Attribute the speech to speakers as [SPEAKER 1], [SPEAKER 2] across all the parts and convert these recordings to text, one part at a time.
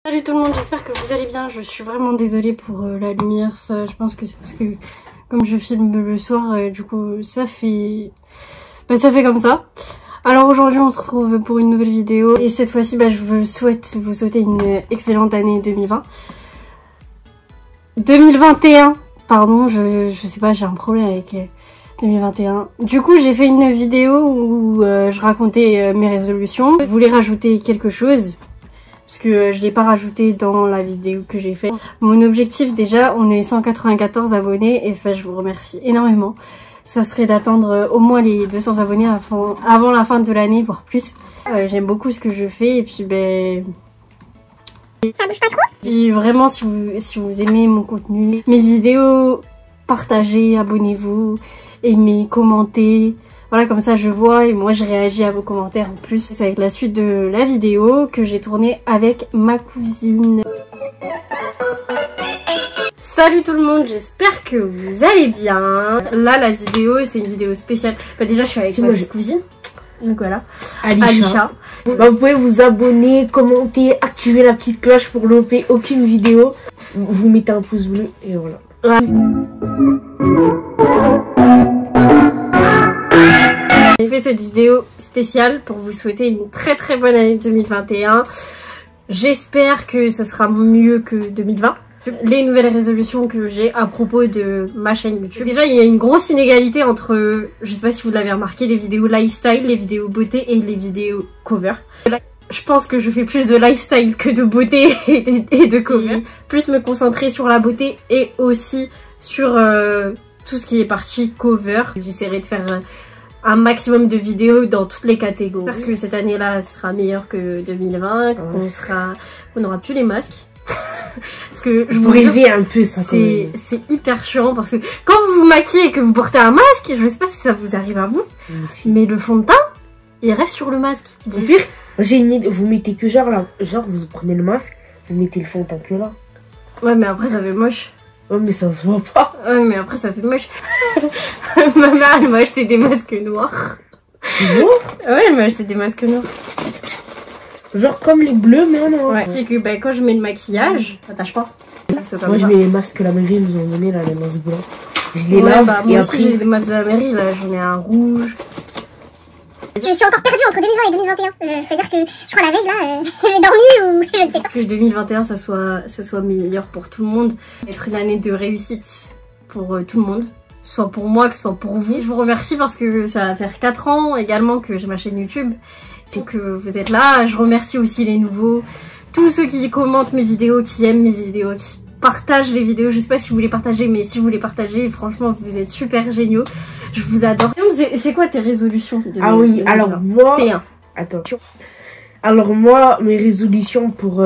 [SPEAKER 1] Salut tout le monde, j'espère que vous allez bien. Je suis vraiment désolée pour la lumière, ça je pense que c'est parce que comme je filme le soir, du coup ça fait comme ça. Alors aujourd'hui on se retrouve pour une nouvelle vidéo et cette fois-ci je vous souhaiter une excellente année 2020. 2021, pardon, je sais pas, j'ai un problème avec 2021. Du coup j'ai fait une vidéo où je racontais mes résolutions. Je voulais rajouter quelque chose parce que je l'ai pas rajouté dans la vidéo que j'ai fait. Mon objectif déjà, on est 194 abonnés et ça je vous remercie énormément. Ça serait d'attendre au moins les 200 abonnés avant la fin de l'année, voire plus. J'aime beaucoup ce que je fais et puis ça bouge pas trop. Et vraiment si vous aimez mon contenu, mes vidéos, partagez, abonnez-vous, aimez, commentez. Voilà, comme ça je vois et moi je réagis à vos commentaires en plus. C'est avec la suite de la vidéo que j'ai tournée avec ma cousine. Salut tout le monde, j'espère que vous allez bien. Là la vidéo c'est une vidéo spéciale. Déjà je suis avec ma cousine. Donc voilà, Alisha.
[SPEAKER 2] Vous pouvez vous abonner, commenter, activer la petite cloche pour louper aucune vidéo. Vous mettez un pouce bleu et voilà.
[SPEAKER 1] J'ai fait cette vidéo spéciale pour vous souhaiter une très bonne année 2021. J'espère que ce sera mieux que 2020. Les nouvelles résolutions que j'ai à propos de ma chaîne YouTube. Déjà, il y a une grosse inégalité entre, je sais pas si vous l'avez remarqué, les vidéos lifestyle, les vidéos beauté et les vidéos cover. Je pense que je fais plus de lifestyle que de beauté et de cover. Plus me concentrer sur la beauté et aussi sur tout ce qui est partie cover. J'essaierai de faire un maximum de vidéos dans toutes les catégories. J'espère que cette année-là sera meilleure que 2020, qu'on n'aura plus les masques. Parce que je vous
[SPEAKER 2] rêvez un peu ça.
[SPEAKER 1] C'est hyper chiant parce que quand vous vous maquillez et que vous portez un masque, je sais pas si ça vous arrive à vous, mais le fond de teint, il reste sur le masque.
[SPEAKER 2] Au pire, j'ai une idée, vous mettez que genre là, genre vous prenez le masque, vous mettez le fond de teint que là.
[SPEAKER 1] Ouais, mais après ça fait moche.
[SPEAKER 2] Ouais, mais ça se voit pas.
[SPEAKER 1] Ouais, mais après ça fait moche. Ma mère elle m'a acheté des masques noirs.
[SPEAKER 2] Noirs?
[SPEAKER 1] Ouais, elle m'a acheté des masques noirs.
[SPEAKER 2] Genre comme les bleus, mais en noir.
[SPEAKER 1] Ouais, c'est que quand je mets le maquillage, ça tâche pas.
[SPEAKER 2] Moi je mets les masques que la mairie nous ont donné là, les masques blancs. Je les lave et
[SPEAKER 1] moi
[SPEAKER 2] après...
[SPEAKER 1] aussi j'ai des masques de la mairie, là j'en ai un rouge.
[SPEAKER 3] Je suis encore perdue entre 2020 et 2021. Je peux dire que je crois la veille là, j'ai dormi ou je ne sais pas.
[SPEAKER 1] Que 2021 ça soit meilleur pour tout le monde. Être une année de réussite pour tout le monde. Soit pour moi, que ce soit pour vous. Je vous remercie parce que ça va faire 4 ans également que j'ai ma chaîne YouTube. C'est que vous êtes là. Je remercie aussi les nouveaux. Tous ceux qui commentent mes vidéos, qui aiment mes vidéos, qui partagent les vidéos. Je sais pas si vous les partagez, mais si vous les partagez, franchement, vous êtes super géniaux. Je vous adore. C'est quoi tes résolutions
[SPEAKER 2] Ah oui, alors moi... Attends. Alors moi, mes résolutions pour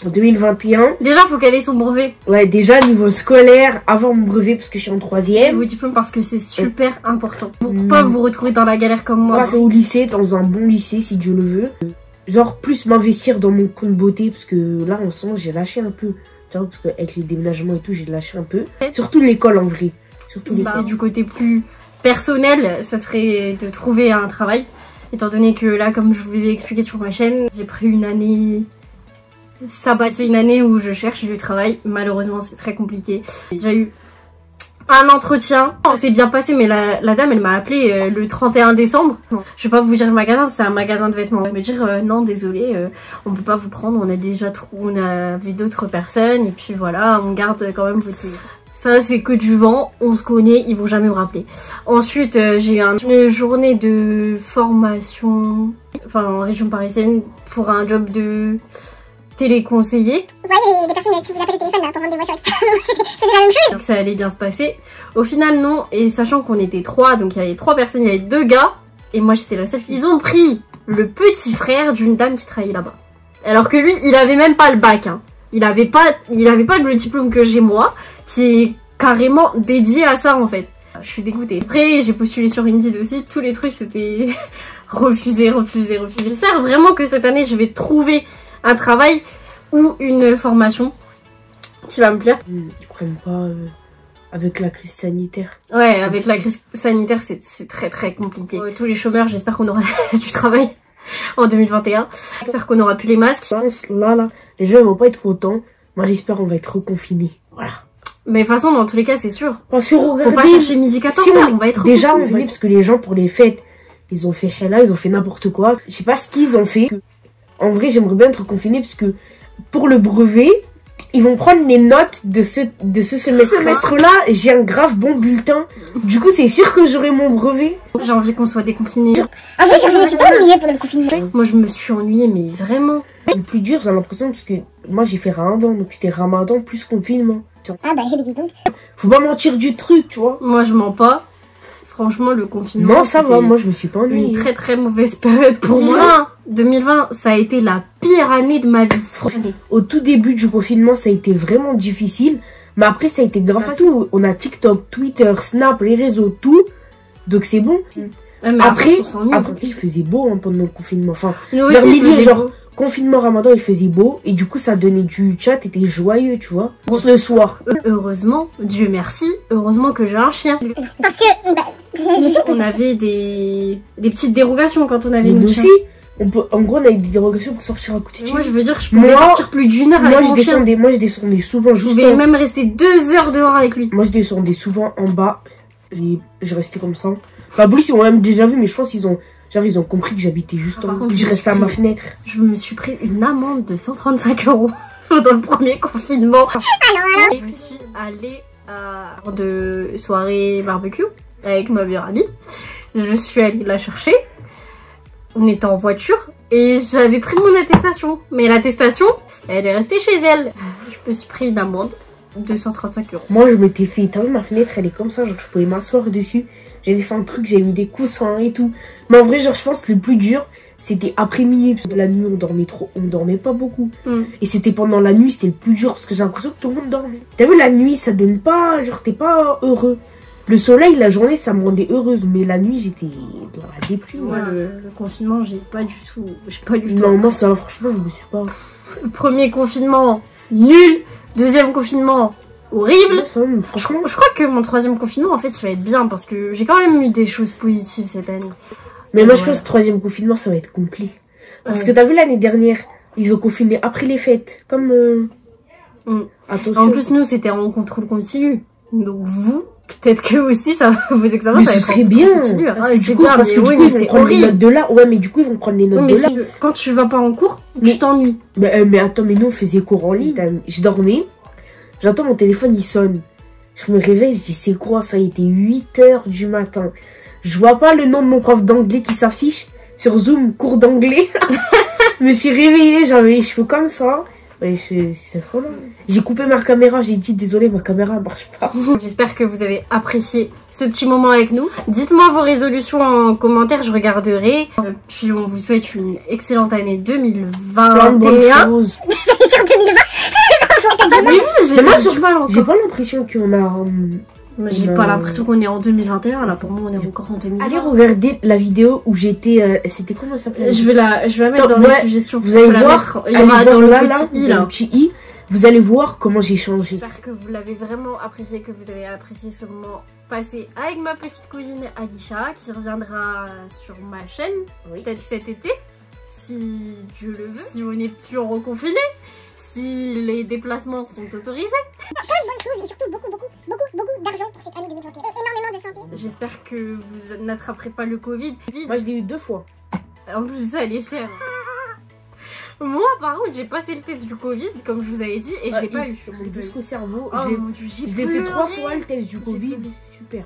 [SPEAKER 2] 2021...
[SPEAKER 1] Déjà, faut qu'elle ait son brevet.
[SPEAKER 2] Ouais, déjà, niveau scolaire, avoir mon brevet parce que je suis en 3e.
[SPEAKER 1] Vos diplômes parce que c'est super important. Pour pas vous retrouver dans la galère comme moi.
[SPEAKER 2] Passer au lycée, dans un bon lycée, si Dieu le veut. Genre, plus m'investir dans mon compte beauté parce que là, en ce moment, j'ai lâché un peu. Parce qu'avec les déménagements et tout, j'ai lâché un peu. Surtout l'école en vrai. Surtout
[SPEAKER 1] l'école. Du côté plus personnel, ça serait de trouver un travail. Étant donné que là, comme je vous ai expliqué sur ma chaîne, j'ai pris une année... C'est une année où je cherche du travail. Malheureusement, c'est très compliqué. J'ai eu un entretien. Ça s'est bien passé, mais la dame, elle m'a appelé le 31 décembre. Je vais pas vous dire le magasin, c'est un magasin de vêtements. Elle va me dire non, désolé, on peut pas vous prendre. On a déjà on a vu d'autres personnes et puis voilà, on garde quand même votre... Ça, c'est que du vent. On se connaît, ils vont jamais me rappeler. Ensuite, j'ai eu une journée de formation, enfin en région parisienne, pour un job de téléconseiller.
[SPEAKER 3] Vous voyez les personnes qui vous appellent au téléphone là, pour vendre des voitures, c'était la même chose.
[SPEAKER 1] Ça allait bien se passer. Au final non, et sachant qu'on était 3, donc il y avait 3 personnes, il y avait 2 gars, et moi j'étais la seule fille. Ils ont pris le petit frère d'une dame qui travaillait là-bas. Alors que lui, il avait même pas le bac, hein. Il avait pas le diplôme que j'ai moi, qui est carrément dédié à ça en fait. Je suis dégoûtée. Après, j'ai postulé sur Indeed aussi, tous les trucs c'était refusé. J'espère vraiment que cette année je vais trouver un travail ou une formation qui va me plaire.
[SPEAKER 2] Ils prennent pas avec la crise sanitaire.
[SPEAKER 1] Ouais, avec la crise sanitaire, c'est très compliqué. Tous les chômeurs, j'espère qu'on aura du travail en 2021. J'espère qu'on aura plus les masques.
[SPEAKER 2] Là, Les gens ils vont pas être contents. Moi j'espère qu'on va être reconfinés. Voilà.
[SPEAKER 1] Mais de toute façon, dans tous les cas, c'est sûr.
[SPEAKER 2] Parce que
[SPEAKER 1] Faut pas
[SPEAKER 2] regardez,
[SPEAKER 1] chercher midi 14
[SPEAKER 2] si
[SPEAKER 1] on va être
[SPEAKER 2] déjà on
[SPEAKER 1] reconfinés.
[SPEAKER 2] venait parce que les gens pour les fêtes, ils ont fait là, ils ont fait n'importe quoi. Je sais pas ce qu'ils ont fait. En vrai, j'aimerais bien être confiné parce que pour le brevet, ils vont prendre les notes de ce semestre. Ce semestre-là, j'ai un grave bon bulletin. Du coup, c'est sûr que j'aurai mon brevet.
[SPEAKER 1] J'ai envie qu'on soit déconfinés.
[SPEAKER 3] En vrai, je me suis pas ennuyée pendant le confinement.
[SPEAKER 1] Moi, je me suis ennuyée, mais vraiment.
[SPEAKER 2] Le plus dur, j'ai l'impression, parce que moi j'ai fait Ramadan, donc c'était Ramadan plus confinement.
[SPEAKER 3] Ah bah, j'ai dit donc.
[SPEAKER 2] Faut pas mentir du truc, tu vois.
[SPEAKER 1] Moi, je mens pas. Franchement, le confinement.
[SPEAKER 2] Non, ça va, moi je me suis pas
[SPEAKER 1] Une
[SPEAKER 2] ennuyée.
[SPEAKER 1] très très mauvaise période pour moi. 2020, ça a été la pire année de ma vie.
[SPEAKER 2] Au tout début du confinement, ça a été vraiment difficile. Mais après, ça a été grave facile. On a TikTok, Twitter, Snap, les réseaux, tout. Donc c'est bon.
[SPEAKER 1] Ouais, mais
[SPEAKER 2] Après,
[SPEAKER 1] on s'ennuie.
[SPEAKER 2] il faisait beau hein, pendant le confinement. Enfin,
[SPEAKER 1] Nous
[SPEAKER 2] vers
[SPEAKER 1] aussi,
[SPEAKER 2] milieu,
[SPEAKER 1] il faisait
[SPEAKER 2] genre,
[SPEAKER 1] beau.
[SPEAKER 2] confinement Ramadan, il faisait beau. Et du coup, ça donnait du chat, t'étais joyeux, tu vois. Le soir.
[SPEAKER 1] Heureusement, Dieu merci, heureusement que j'ai un chien.
[SPEAKER 3] Parce que, bah, je sais
[SPEAKER 1] On avait des petites dérogations quand on avait
[SPEAKER 2] Mais nous
[SPEAKER 1] notre chien.
[SPEAKER 2] aussi, en gros, on avait des dérogations pour sortir à côté de chez
[SPEAKER 1] Moi,
[SPEAKER 2] nous.
[SPEAKER 1] je veux dire, je pouvais
[SPEAKER 2] Moi-
[SPEAKER 1] sortir plus d'une heure avec mon chien.
[SPEAKER 2] Moi, je descendais souvent
[SPEAKER 1] Je
[SPEAKER 2] juste
[SPEAKER 1] pouvais même rester 2 heures dehors avec lui.
[SPEAKER 2] Moi, je descendais souvent en bas. Je restais comme ça. Enfin, police, ils m'ont même déjà vu, mais je pense qu'ils ont compris que j'habitais juste
[SPEAKER 1] Ah, par
[SPEAKER 2] en bas.
[SPEAKER 1] contre,
[SPEAKER 2] Je restais à ma fenêtre.
[SPEAKER 1] Je me suis pris une amende de 135 € dans le premier confinement. Et je suis allée à de soirée barbecue avec ma meilleure amie. Je suis allée la chercher. On était en voiture et j'avais pris mon attestation. Mais l'attestation, elle est restée chez elle. Je me suis pris une amende de 135 €.
[SPEAKER 2] Moi, je m'étais fait. T'as vu, ma fenêtre, elle est comme ça. Genre, je pouvais m'asseoir dessus. J'avais fait un truc, j'avais mis des coussins et tout. Mais en vrai, genre, je pense que le plus dur, c'était après minuit. Parce que la nuit, on dormait trop. On dormait pas beaucoup. Et c'était pendant la nuit, c'était le plus dur. Parce que j'ai l'impression que tout le monde dormait. T'as vu, la nuit, ça donne pas. Genre, t'es pas heureux. Le soleil, la journée, ça me rendait heureuse. Mais la nuit, j'étais dans la déprime.
[SPEAKER 1] Moi, le confinement, j'ai pas du tout.
[SPEAKER 2] Non, moi, ça va, franchement, je me suis pas.
[SPEAKER 1] Le premier confinement, nul. Deuxième confinement, horrible.
[SPEAKER 2] Ouais, ça va, mais franchement.
[SPEAKER 1] Je crois que mon troisième confinement, en fait, il va être bien parce que j'ai quand même eu des choses positives cette année.
[SPEAKER 2] Mais moi, je pense que le troisième confinement, ça va être complet. Parce que t'as vu l'année dernière, ils ont confiné après les fêtes. Comme. Attention.
[SPEAKER 1] En plus, nous, c'était en contrôle continu. Donc, vous, peut-être que aussi, ça, vos examens,
[SPEAKER 2] Mais
[SPEAKER 1] ça va
[SPEAKER 2] ce
[SPEAKER 1] être
[SPEAKER 2] serait
[SPEAKER 1] en
[SPEAKER 2] bien.
[SPEAKER 1] contrôle continu.
[SPEAKER 2] Parce
[SPEAKER 1] Ah,
[SPEAKER 2] que du
[SPEAKER 1] c'est
[SPEAKER 2] coup,
[SPEAKER 1] bien,
[SPEAKER 2] parce
[SPEAKER 1] mais
[SPEAKER 2] que du
[SPEAKER 1] oui,
[SPEAKER 2] coup,
[SPEAKER 1] mais
[SPEAKER 2] ils vont
[SPEAKER 1] c'est
[SPEAKER 2] prendre les
[SPEAKER 1] horrible.
[SPEAKER 2] notes de là. Ouais, mais du coup, ils vont prendre les notes
[SPEAKER 1] Oui, mais
[SPEAKER 2] de là.
[SPEAKER 1] c'est que quand tu vas pas en cours,
[SPEAKER 2] Mais-
[SPEAKER 1] tu t'ennuies.
[SPEAKER 2] Mais attends, mais nous, on faisait cours en ligne. Je dormais. J'entends mon téléphone, il sonne. Je me réveille, je dis, c'est quoi ça? Il était 8 h du matin. Je vois pas le nom de mon prof d'anglais qui s'affiche sur Zoom, cours d'anglais. Je me suis réveillée, j'avais les cheveux comme ça. Ouais, c'est trop long. J'ai coupé ma caméra, j'ai dit, désolé, ma caméra marche pas.
[SPEAKER 1] J'espère que vous avez apprécié ce petit moment avec nous. Dites-moi vos résolutions en commentaire, je regarderai. Puis on vous souhaite une excellente année
[SPEAKER 2] Plein de bonnes
[SPEAKER 1] 2021.
[SPEAKER 2] choses.
[SPEAKER 3] J'allais dire 2020.
[SPEAKER 1] Oui, oui,
[SPEAKER 2] Mais moi,
[SPEAKER 1] j'ai du mal encore.
[SPEAKER 2] j'ai pas l'impression qu'on a...
[SPEAKER 1] Moi, j'ai pas l'impression qu'on est en 2021 là. Pour moi, on est encore en 2020.
[SPEAKER 2] Allez regarder la vidéo où j'étais... C'était comment ça s'appelait?
[SPEAKER 1] Je vais la mettre dans
[SPEAKER 2] Ouais,
[SPEAKER 1] les suggestions.
[SPEAKER 2] Vous allez
[SPEAKER 1] Faut la
[SPEAKER 2] voir,
[SPEAKER 1] mettre. Il y aura dans le petit i
[SPEAKER 2] dans
[SPEAKER 1] là.
[SPEAKER 2] le petit i, vous allez voir comment j'ai changé.
[SPEAKER 1] J'espère que vous l'avez vraiment apprécié, que vous avez apprécié ce moment passé avec ma petite cousine Alisha, qui reviendra sur ma chaîne, peut-être cet été, si Dieu le veut, si on n'est plus reconfiné, si les déplacements sont autorisés.
[SPEAKER 3] Plein de bonnes choses et surtout beaucoup d'argent pour cette année 2021. Et énormément de santé.
[SPEAKER 1] J'espère que vous n'attraperez pas le Covid.
[SPEAKER 2] Moi, je l'ai eu 2 fois.
[SPEAKER 1] En plus de ça, elle est fière. Moi, par contre, j'ai passé le test du Covid, comme je vous avais dit, et je l'ai pas eu.
[SPEAKER 2] Jusqu'au cerveau.
[SPEAKER 1] Oh mon Dieu,
[SPEAKER 2] je l'ai fait 3 fois le test du Covid.
[SPEAKER 1] pleuré.
[SPEAKER 2] Super.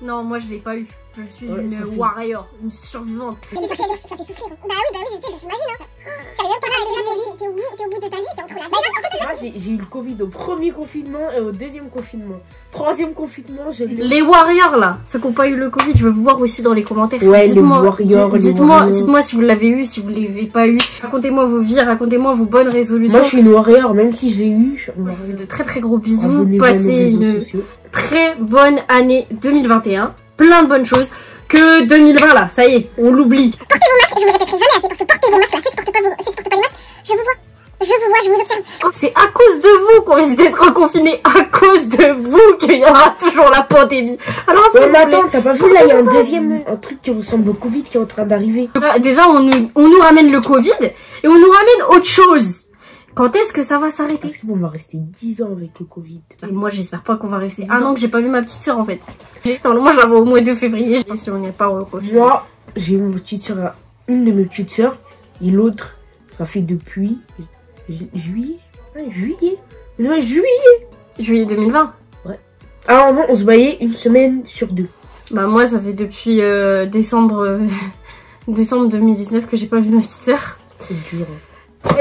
[SPEAKER 1] Non, moi je l'ai pas eu. Je suis
[SPEAKER 2] Ouais,
[SPEAKER 1] une
[SPEAKER 2] ça fait-
[SPEAKER 1] warrior, une survivante.
[SPEAKER 3] Ça fait souffrir. Bah oui, je sais, j'imagine. Hein. T'avais même pas là, t'es au bout de ta vie, t'es entre la vie.
[SPEAKER 2] Moi, j'ai eu le Covid au premier confinement et au deuxième confinement. Troisième confinement, je l'ai.
[SPEAKER 1] Les warriors là, ceux qui n'ont pas eu le Covid, je veux vous voir aussi dans les commentaires.
[SPEAKER 2] Ouais, les
[SPEAKER 1] Dites-moi,
[SPEAKER 2] warriors, les
[SPEAKER 1] dites-moi,
[SPEAKER 2] warriors.
[SPEAKER 1] dites-moi si vous l'avez eu, si vous l'avez pas eu. Racontez-moi vos vies, racontez-moi vos bonnes résolutions.
[SPEAKER 2] Moi, je suis une warrior, même si je l'ai eu. Je
[SPEAKER 1] Je vous fais de très très gros bisous.
[SPEAKER 2] Abonnez-vous à nos
[SPEAKER 1] Passez
[SPEAKER 2] réseaux
[SPEAKER 1] une
[SPEAKER 2] sociaux.
[SPEAKER 1] très bonne année 2021. Plein de bonnes choses. Que 2020 là, ça y est, on l'oublie.
[SPEAKER 3] Portez vos masques, je me répéterai jamais assez parce que portez vos masques là, ceux qui portent pas les masques, je vous vois, je vous observe.
[SPEAKER 1] C'est à cause de vous qu'on risque d'être confinés, à cause de vous qu'il y aura toujours la pandémie. Alors si
[SPEAKER 2] Ouais,
[SPEAKER 1] vous
[SPEAKER 2] mais
[SPEAKER 1] voulez-
[SPEAKER 2] attends, t'as pas vu là, il y a un deuxième, un truc qui ressemble au Covid qui est en train d'arriver.
[SPEAKER 1] Déjà, on nous ramène le Covid et on nous ramène autre chose. Quand est-ce que ça va s'arrêter?
[SPEAKER 2] Parce qu'on va rester 10 ans avec le Covid.
[SPEAKER 1] Et moi, j'espère pas qu'on va rester 1 an que j'ai pas vu ma petite soeur, en fait. Moi, je la vois au mois de février, si on n'y a pas au prochain.
[SPEAKER 2] Moi, j'ai une petite soeur, une de mes petites soeurs, et l'autre, ça fait depuis juillet. Ouais, juillet.
[SPEAKER 1] Juillet 2020.
[SPEAKER 2] Ouais. Alors avant, on se voyait une semaine sur 2.
[SPEAKER 1] Bah moi, ça fait depuis décembre 2019 que j'ai pas vu ma petite soeur.
[SPEAKER 2] C'est dur.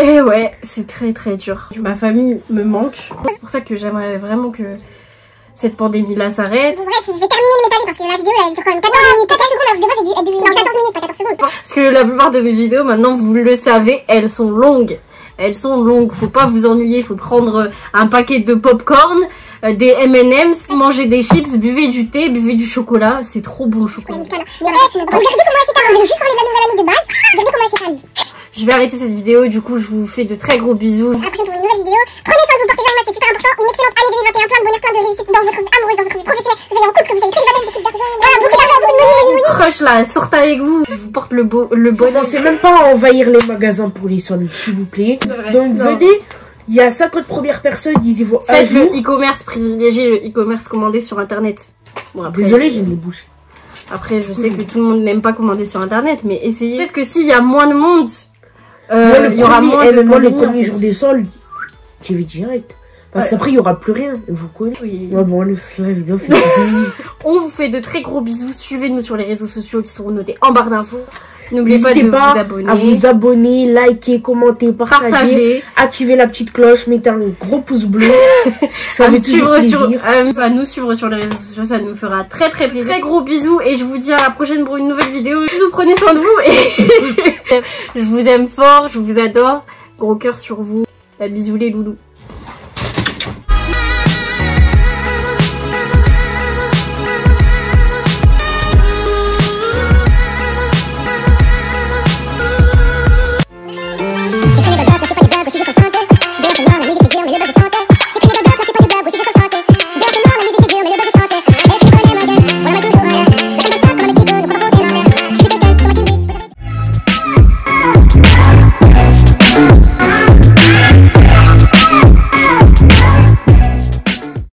[SPEAKER 1] Et ouais, c'est très très dur. Ma famille me manque. C'est pour ça que j'aimerais vraiment que cette pandémie-là s'arrête.
[SPEAKER 3] Bref, je vais terminer de m'étaler parce que la vidéo elle dure quand même 14 minutes. 14 secondes, alors je devrais c'est non, 14 minutes, pas 14 secondes.
[SPEAKER 1] Parce que la plupart de mes vidéos, maintenant, vous le savez, elles sont longues. Elles sont longues, faut pas vous ennuyer, faut prendre un paquet de popcorn, des M&M's, manger des chips, buvez du thé, buvez du chocolat, c'est trop bon le chocolat.
[SPEAKER 3] Regardez comment c'est tard, je vais juste parler de la nouvelle année de base. Regardez comment c'est tard.
[SPEAKER 1] Je vais arrêter cette vidéo, du coup je vous fais de très gros bisous.
[SPEAKER 3] À la prochaine pour une nouvelle vidéo. Prenez soin de vous, portez bien le masque, c'est super important. Une excellente année 2021, plein de bonheur, plein de réussite dans votre vie amoureuse, dans votre vie professionnelle. Vous allez en couple, que vous allez très jamais beaucoup d'argent. Voilà, beaucoup d'argent, beaucoup de money.
[SPEAKER 1] Crush là, sortez avec vous. Je vous porte le bonheur.
[SPEAKER 2] C'est même pas à envahir les magasins pour les sommes, s'il vous plaît. Donc venez, il y a 50 premières personnes, ils y vont un
[SPEAKER 1] Faites
[SPEAKER 2] jour.
[SPEAKER 1] le e-commerce, privilégiez le e-commerce commandé sur internet. Bon, après,
[SPEAKER 2] Désolé, j'ai les bouches.
[SPEAKER 1] Après, je sais que tout le monde n'aime pas commander sur internet, mais essayez. Peut-être que s'il y a moins de monde, il y aura moins de
[SPEAKER 2] moi, le
[SPEAKER 1] pandémie,
[SPEAKER 2] premier
[SPEAKER 1] en fait.
[SPEAKER 2] jour des soldes, j'y vais direct. Parce qu'après, il y aura plus rien. Vous connaissez.
[SPEAKER 1] Oui.
[SPEAKER 2] Ouais, bon, la vidéo fait 10 minutes.
[SPEAKER 1] On vous fait de très gros bisous. Suivez-nous sur les réseaux sociaux qui seront notés en barre d'infos. N'oubliez pas de
[SPEAKER 2] N'hésitez
[SPEAKER 1] vous abonner.
[SPEAKER 2] à vous abonner, liker, commenter, partager. Activez la petite cloche, mettez un gros pouce bleu. Ça fait toujours plaisir.
[SPEAKER 1] À nous suivre sur les réseaux sociaux, ça nous fera très très plaisir. Très gros bisous et je vous dis à la prochaine pour une nouvelle vidéo. Bisous, prenez soin de vous et je vous aime fort, je vous adore. Gros cœur sur vous. Bisous les loulous.